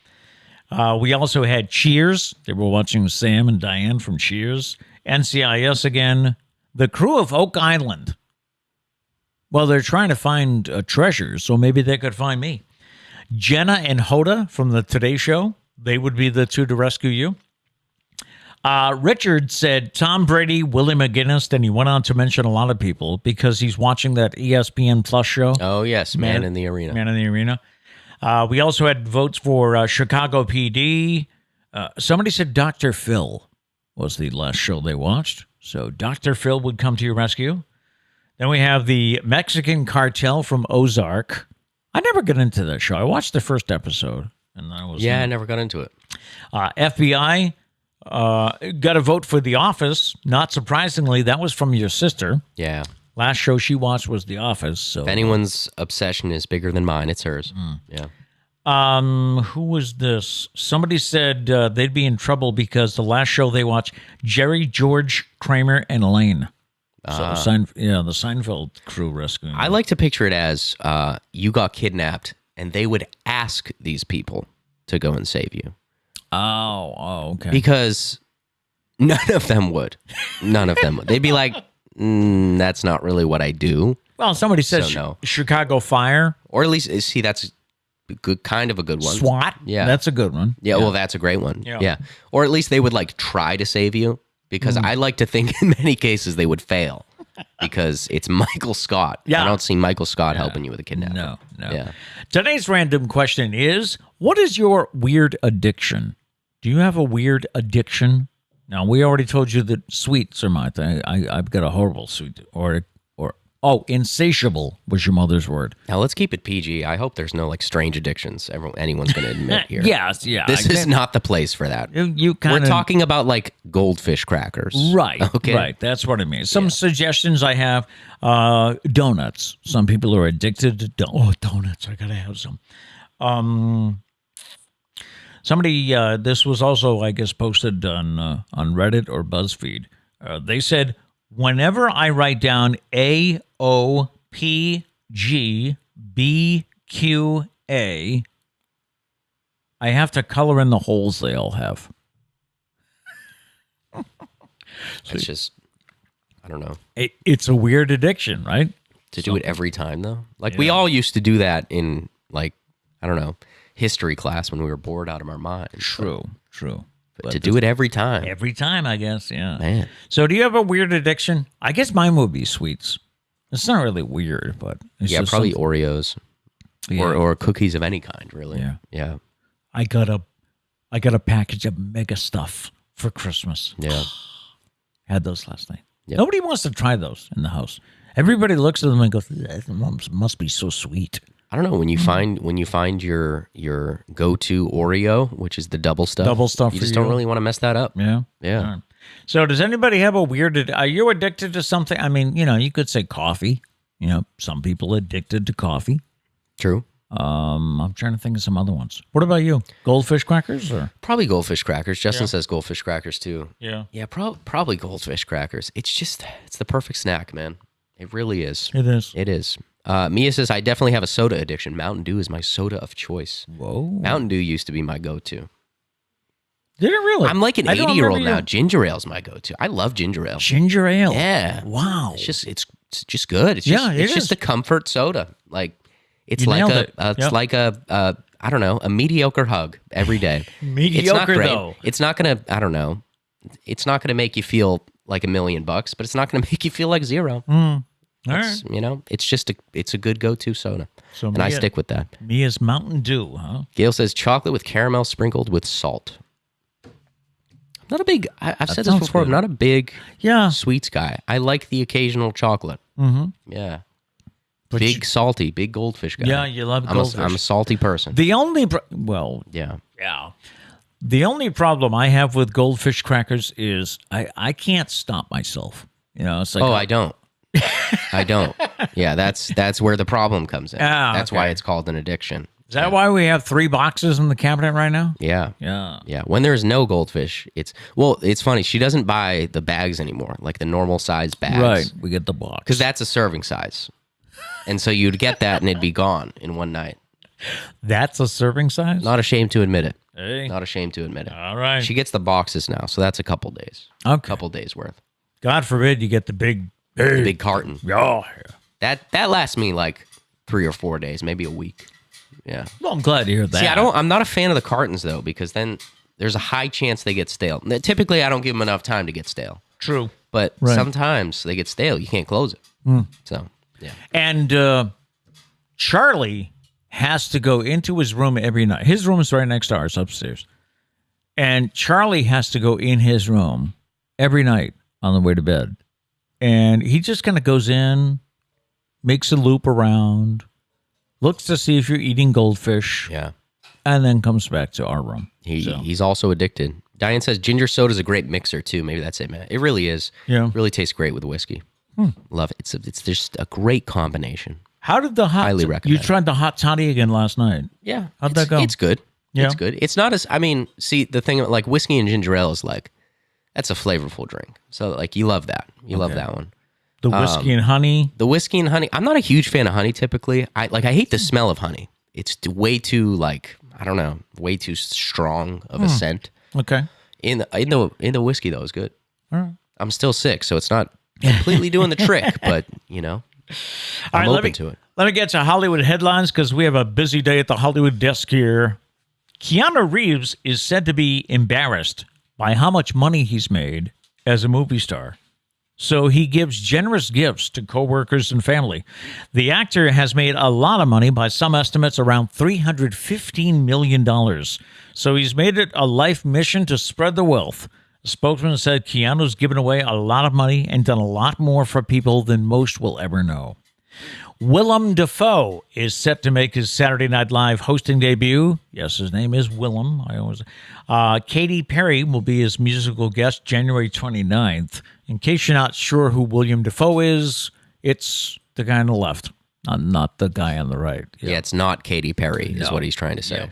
S2: We also had Cheers. They were watching Sam and Diane from Cheers. NCIS again. The crew of Oak Island. Well, they're trying to find treasures, so maybe they could find me. Jenna and Hoda from the Today Show. They would be the two to rescue you. Richard said Tom Brady, Willie McGinnis, and he went on to mention a lot of people because he's watching that ESPN Plus show.
S1: Oh, yes, Man in the Arena.
S2: Man in the Arena. We also had votes for Chicago PD. Somebody said Dr. Phil was the last show they watched. So Dr. Phil would come to your rescue. Then we have the Mexican Cartel from Ozark. I never got into that show. I watched the first episode. And I was
S1: I never got into it.
S2: FBI got a vote for The Office. Not surprisingly, that was from your sister.
S1: Yeah.
S2: Last show she watched was The Office. So
S1: if anyone's obsession is bigger than mine, it's hers. Yeah.
S2: Who was this? Somebody said they'd be in trouble because the last show they watched, Jerry, George, Kramer, and Elaine. So the Seinfeld crew rescuing.
S1: I like to picture it as you got kidnapped, and they would ask these people to go and save you.
S2: Oh, okay.
S1: Because none of them would. None of them would. They'd be like, that's not really what I do.
S2: Well, somebody says
S1: no.
S2: Chicago Fire.
S1: Or at least, see, that's good, kind of a good one.
S2: SWAT.
S1: Yeah.
S2: That's a good one.
S1: Yeah, well, that's a great one. Yeah. Or at least they would like try to save you, because I like to think in many cases they would fail because it's Michael Scott.
S2: Yeah.
S1: I don't see Michael Scott helping you with a kidnapping.
S2: No.
S1: Yeah.
S2: Today's random question is, what is your weird addiction? Do you have a weird addiction? Now, we already told you that sweets are my thing. I've got a horrible sweet. Insatiable was your mother's word.
S1: Now, let's keep it PG. I hope there's no like strange addictions anyone's going to admit here.
S2: Yes, yeah.
S1: This is not the place for that. We're talking about like goldfish crackers.
S2: Right,
S1: okay.
S2: Right. That's what I mean. Some suggestions I have, donuts. Some people are addicted to donuts. I got to have some. Somebody, this was also, I guess, posted on Reddit or BuzzFeed. They said, whenever I write down AOPGBQA, I have to color in the holes they all have.
S1: It's just, I don't know.
S2: It's a weird addiction, right?
S1: To do it every time, though. Like, we all used to do that in, like, I don't know, history class when we were bored out of our minds.
S2: True.
S1: But to do it every time.
S2: Every time, I guess, yeah.
S1: Man.
S2: So do you have a weird addiction? I guess mine would be sweets. It's not really weird, but it's just
S1: probably
S2: something.
S1: Oreos.
S2: Yeah.
S1: Or cookies of any kind, really. Yeah.
S2: I got a package of mega stuff for Christmas.
S1: Yeah.
S2: Had those last night.
S1: Yep.
S2: Nobody wants to try those in the house. Everybody looks at them and goes, that must be so sweet.
S1: I don't know, when you find your go-to Oreo, which is the double stuff.
S2: Double stuff
S1: You
S2: for
S1: just
S2: you.
S1: don't really want to mess that up.
S2: Yeah.
S1: Yeah.
S2: All right. So does anybody have a weird, are you addicted to something? I mean, you could say coffee. Some people addicted to coffee.
S1: True.
S2: I'm trying to think of some other ones. What about you? Goldfish crackers or?
S1: Probably goldfish crackers. Justin says goldfish crackers too.
S2: Yeah.
S1: Yeah, probably goldfish crackers. It's the perfect snack, man. It really is.
S2: It is.
S1: It is. Mia says, I definitely have a soda addiction. Mountain Dew is my soda of choice.
S2: Whoa.
S1: Mountain Dew used to be my go-to.
S2: Did it really?
S1: I'm like an
S2: I don't
S1: 80-year-old
S2: remember
S1: now.
S2: you.
S1: Ginger ale's my go-to. I love ginger ale.
S2: Ginger ale.
S1: Yeah.
S2: Wow.
S1: It's just good. It's
S2: Yeah, it
S1: just
S2: is.
S1: a comfort soda. Like it's
S2: You
S1: like
S2: nailed
S1: a
S2: it.
S1: it's
S2: Yep.
S1: like a I don't know, a mediocre hug every day.
S2: Mediocre,
S1: it's not great.
S2: though.
S1: It's not gonna I don't know. It's not gonna make you feel like $1 million, but it's not gonna make you feel like zero.
S2: All
S1: It's,
S2: right.
S1: it's a good go-to soda.
S2: So
S1: and I
S2: Mia-
S1: stick with that.
S2: Mia's Mountain Dew, huh?
S1: Gail says chocolate with caramel sprinkled with salt. I'm not a big I've said this
S2: sounds
S1: before,
S2: good.
S1: I'm not a big
S2: Yeah.
S1: sweets guy. I like the occasional chocolate.
S2: Mm-hmm.
S1: Yeah.
S2: But
S1: Big salty, big goldfish guy.
S2: Yeah, you love
S1: I'm
S2: goldfish.
S1: I'm a salty person.
S2: The only
S1: Yeah.
S2: yeah. The only problem I have with goldfish crackers is I can't stop myself. It's like
S1: I don't. I don't. Yeah, that's where the problem comes in.
S2: Ah,
S1: That's
S2: okay.
S1: why it's called an addiction.
S2: Is that why we have 3 boxes in the cabinet right now?
S1: Yeah.
S2: Yeah.
S1: Yeah. When there's no goldfish, it's funny. She doesn't buy the bags anymore, like the normal size bags.
S2: Right. We get the box.
S1: Because that's a serving size. And so you'd get that and it'd be gone in one night.
S2: That's a serving size?
S1: Not ashamed to admit it.
S2: Hey.
S1: Not ashamed to admit it.
S2: All right.
S1: She gets the boxes now, so that's a couple days.
S2: Okay.
S1: Couple days worth.
S2: God forbid you get the big
S1: Big carton.
S2: Oh,
S1: That lasts me like 3 or 4 days, maybe a week. Yeah.
S2: well, I'm glad to hear that.
S1: See, I'm not a fan of the cartons though, because then there's a high chance they get stale. Typically, I don't give them enough time to get stale,
S2: True.
S1: but
S2: Right.
S1: sometimes they get stale. You can't close it. So yeah.
S2: And Charlie has to go into his room every night. His room is right next to ours upstairs. And Charlie has to go in his room every night on the way to bed. And he just kind of goes in, makes a loop around, looks to see if you're eating goldfish,
S1: Yeah.
S2: and then comes back to our room.
S1: He's also addicted. Diane says ginger soda is a great mixer too. Maybe that's it, man. It really is.
S2: Yeah.
S1: Really tastes great with whiskey. Love it. It's just a great combination.
S2: How did the hot...
S1: Highly recommend
S2: You
S1: it.
S2: tried the hot toddy again last night.
S1: Yeah.
S2: How'd that go?
S1: It's good.
S2: Yeah.
S1: It's good. It's not as, see, the thing, like whiskey and ginger ale is like, that's a flavorful drink. So like you love that. You love that one.
S2: The whiskey and honey.
S1: The whiskey and honey, I'm not a huge fan of honey typically. I hate the smell of honey. It's way too like, I don't know, way too strong of a scent.
S2: Okay.
S1: In the whiskey though is good.
S2: All right.
S1: I'm still sick, so it's not completely doing the trick, but I'm
S2: right,
S1: open to it.
S2: Let me get to Hollywood headlines because we have a busy day at the Hollywood desk here. Keanu Reeves is said to be embarrassed by how much money he's made as a movie star. So he gives generous gifts to coworkers and family. The actor has made a lot of money, by some estimates around $315 million. So he's made it a life mission to spread the wealth. A spokesman said Keanu's given away a lot of money and done a lot more for people than most will ever know. Willem Dafoe is set to make his Saturday Night Live hosting debut. Yes, his name is Willem. Katy Perry will be his musical guest January 29th. In case you're not sure who William Dafoe is, it's the guy on the left, not the guy on the right.
S1: Yeah, it's not Katy Perry is what he's trying to say.
S2: Yeah.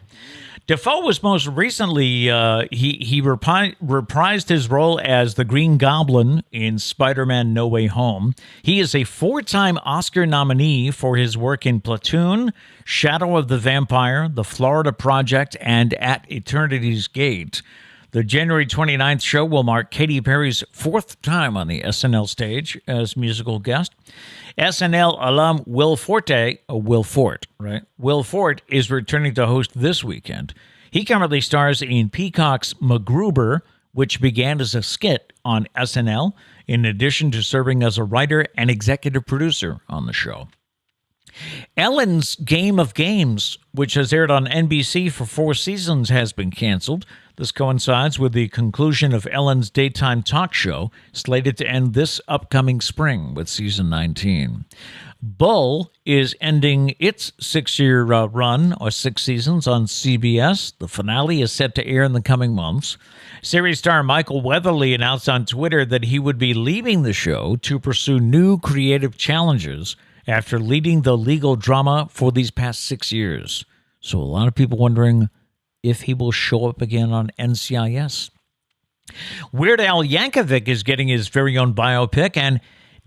S2: Dafoe was most recently, he reprised his role as the Green Goblin in Spider-Man No Way Home. He is a 4-time Oscar nominee for his work in Platoon, Shadow of the Vampire, The Florida Project, and At Eternity's Gate. The January 29th show will mark Katy Perry's 4th time on the SNL stage as musical guest. SNL alum Will Fort is returning to host this weekend. He currently stars in Peacock's MacGruber, which began as a skit on SNL, in addition to serving as a writer and executive producer on the show. Ellen's Game of Games, which has aired on NBC for 4 seasons, has been canceled. This coincides with the conclusion of Ellen's daytime talk show, slated to end this upcoming spring with season 19. Bull is ending its 6-year run, or 6 seasons, on CBS. The finale is set to air in the coming months. Series star Michael Weatherly announced on Twitter that he would be leaving the show to pursue new creative challenges after leading the legal drama for these past 6 years. So a lot of people wondering if he will show up again on NCIS. Weird Al Yankovic is getting his very own biopic, and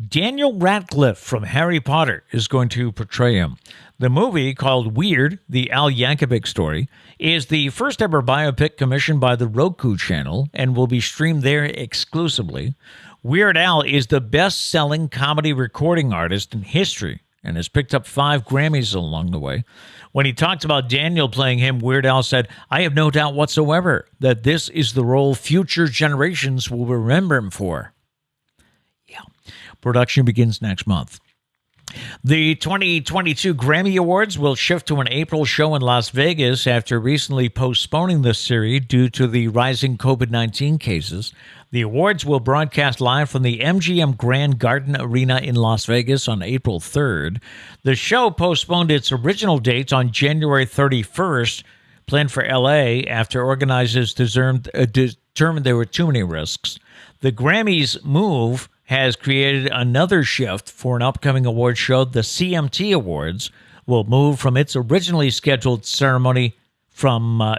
S2: Daniel Radcliffe from Harry Potter is going to portray him. The movie, called Weird, the Al Yankovic story, is the first ever biopic commissioned by the Roku channel and will be streamed there exclusively. Weird Al is the best-selling comedy recording artist in history and has picked up 5 Grammys along the way. When he talked about Daniel playing him, Weird Al said, "I have no doubt whatsoever that this is the role future generations will remember him for." Yeah. Production begins next month. The 2022 Grammy Awards will shift to an April show in Las Vegas after recently postponing the series due to the rising COVID-19 cases. The awards will broadcast live from the MGM Grand Garden Arena in Las Vegas on April 3rd. The show postponed its original date on January 31st, planned for LA, after organizers determined there were too many risks. The Grammys move has created another shift for an upcoming award show. The CMT Awards will move from its originally scheduled ceremony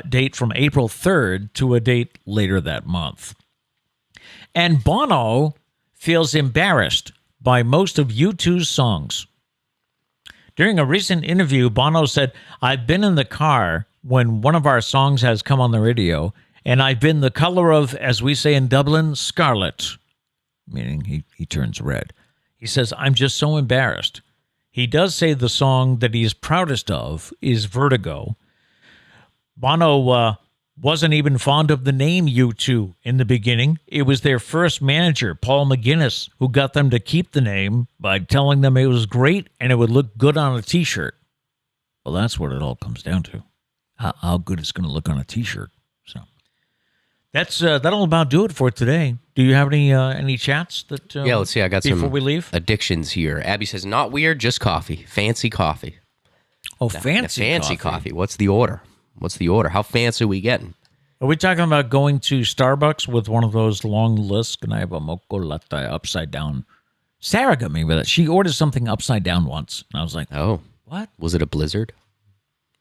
S2: date from April 3rd to a date later that month. And Bono feels embarrassed by most of U2's songs. During a recent interview, Bono said, "I've been in the car when one of our songs has come on the radio, and I've been the color of, as we say in Dublin, scarlet," meaning he turns red. He says, "I'm just so embarrassed." He does say the song that he's proudest of is Vertigo. Bono wasn't even fond of the name U2 in the beginning. It was their first manager, Paul McGuinness, who got them to keep the name by telling them it was great and it would look good on a T-shirt. Well, that's what it all comes down to, how good it's going to look on a T-shirt. So that'll about do it for today. Do you have any chats that?
S1: Yeah, let's see. I got
S2: before
S1: some
S2: we leave
S1: addictions here. Abby says, "Not weird, just coffee. Fancy coffee."
S2: Oh, fancy
S1: coffee. What's the order? How fancy are we getting?
S2: Are we talking about going to Starbucks with one of those long lists? Can I have a mocha latte upside down? Sarah got me with it. She ordered something upside down once, and I was like,
S1: "Oh,
S2: what?
S1: Was it a blizzard?"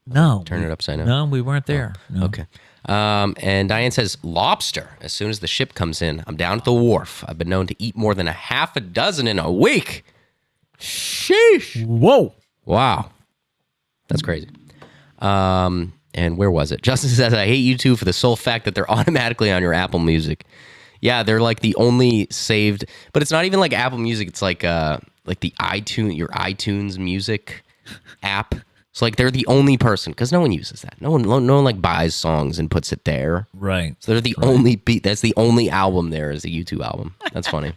S2: No.
S1: Turn it upside down.
S2: No, we weren't there. No.
S1: Okay. And Diane says, "Lobster. As soon as the ship comes in, I'm down at the wharf. I've been known to eat more than a half a dozen in a week." Sheesh.
S2: Whoa.
S1: Wow. That's crazy. And where was it? Justin says, "I hate U2 for the sole fact that they're automatically on your Apple Music." Yeah, they're like the only saved, but it's not even like Apple Music. It's like the your iTunes Music app. It's like they're the only person, because no one uses that. No one like buys songs and puts it there.
S2: Right.
S1: So they're the only beat. That's the only album there is a U2 album. That's funny.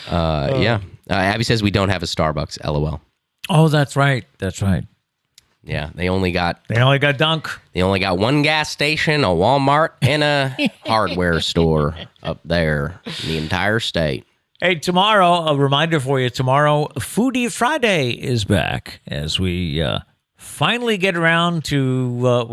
S1: Yeah. Abby says we don't have a Starbucks. LOL.
S2: Oh, that's right. That's right.
S1: Yeah, they only got
S2: Dunk.
S1: They only got one gas station, a Walmart, and a hardware store up there in the entire state.
S2: Hey, tomorrow, a reminder for you, tomorrow, Foodie Friday is back as we finally get around to,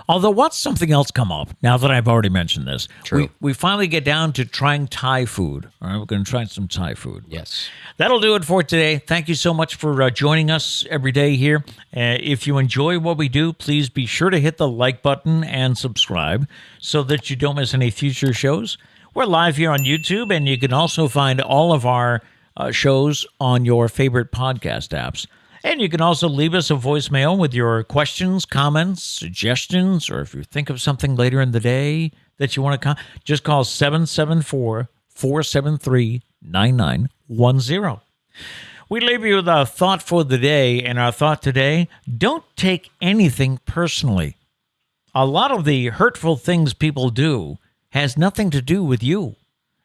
S2: although watch something else come up, now that I've already mentioned this.
S1: True.
S2: We finally get down to trying Thai food. All right, we're going to try some Thai food.
S1: Yes.
S2: That'll do it for today. Thank you so much for joining us every day here. If you enjoy what we do, please be sure to hit the like button and subscribe so that you don't miss any future shows. We're live here on YouTube, and you can also find all of our shows on your favorite podcast apps. And you can also leave us a voicemail with your questions, comments, suggestions, or if you think of something later in the day that you want to just call 774-473-9910. We leave you with a thought for the day, and our thought today, don't take anything personally. A lot of the hurtful things people do has nothing to do with you.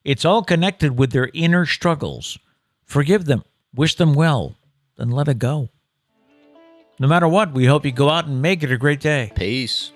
S2: It's all connected with their inner struggles. Forgive them, wish them well, then let it go. No matter what, we hope you go out and make it a great day.
S1: Peace.